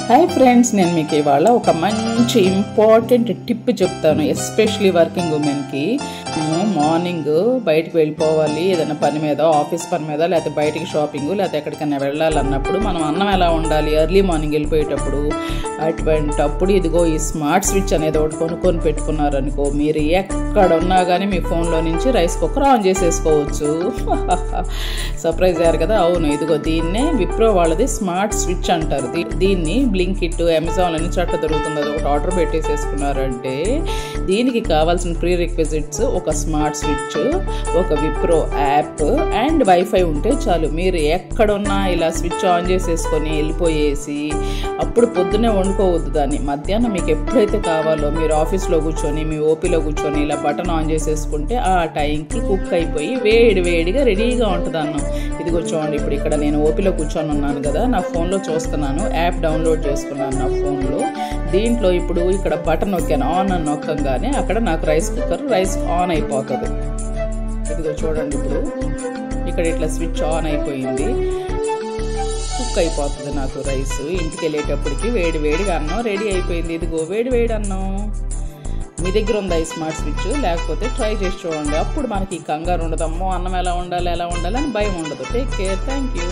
Hi friends, నేను మీకు ఇవాళ ఒక మంచి ఇంపార్టెంట్ టిప్ చెప్తాను. ఎస్పెషలీ వర్కింగ్ ఉమెన్కి. మార్నింగ్ బయటకు వెళ్ళిపోవాలి, ఏదైనా పని మీద, ఆఫీస్ పని మీద, లేకపోతే బయటికి షాపింగ్, లేకపోతే ఎక్కడికైనా వెళ్ళాలన్నప్పుడు మనం అన్నం ఎలా ఉండాలి, ఎర్లీ మార్నింగ్ వెళ్ళిపోయేటప్పుడు. అటువంటప్పుడు ఇదిగో ఈ స్మార్ట్ స్విచ్ అనేది ఒకటి కొనుక్కొని పెట్టుకున్నారనుకో, మీరు ఎక్కడ ఉన్నా కానీ మీ ఫోన్లో నుంచి రైస్ కుక్కర్ ఆన్ చేసేసుకోవచ్చు. సర్ప్రైజ్ అయ్యారు కదా? అవును, ఇదిగో దీన్నే విప్రో వాళ్ళది స్మార్ట్ స్విచ్ అంటారు. దీన్ని బ్లింకిట్, అమెజాన్ అన్ని చోట్ల దొరుకుతుంది. అది ఒకటి ఆర్డర్ పెట్టేసేసుకున్నారంటే దీనికి కావాల్సిన ప్రీ రిక్విజిట్స్ ఒక స్మార్ట్ స్విచ్, ఒక విప్రో యాప్ అండ్ వైఫై ఉంటే చాలు. మీరు ఎక్కడున్నా ఇలా స్విచ్ ఆన్ చేసేసుకొని వెళ్ళిపోయేసి అప్పుడు పొద్దునే వండుకోవద్దు దాన్ని. మధ్యాహ్నం మీకు ఎప్పుడైతే కావాలో మీరు ఆఫీస్లో కూర్చొని, మీ ఓపీలో కూర్చొని ఇలా బటన్ ఆన్ చేసేసుకుంటే ఆ టైంకి కుక్ అయిపోయి వేడిగా రెడీగా ఉంటుంది అన్నం. ఇదిగో చూడండి, ఇప్పుడు ఇక్కడ నేను ఓపీలో కూర్చొని ఉన్నాను కదా, నా ఫోన్లో చూస్తున్నాను. యాప్ డౌన్లోడ్ చేసుకున్నాను నా ఫోన్లో. దీంట్లో ఇప్పుడు ఇక్కడ బటన్ నొక్కాను, ఆన్ అని నొక్కంగానే అక్కడ నాకు రైస్ ఆన్ అయిపోతుంది. ఇదిగో చూడండి, ఇప్పుడు ఇక్కడ ఇట్లా స్విచ్ ఆన్ అయిపోయింది, కుక్ అయిపోతుంది నాకు రైస్. ఇంటికి వెళ్ళేటప్పటికి వేడిగా అన్నం రెడీ అయిపోయింది. ఇదిగో వేడి అన్నం. మీ దగ్గర ఉందా ఈ స్మార్ట్ స్విచ్? లేకపోతే ట్రై చేసి చూడండి. అప్పుడు మనకి కంగారు ఉండదు, అమ్మో అన్నం ఎలా ఉండాలి అని భయం ఉండదు. Take care, thank you.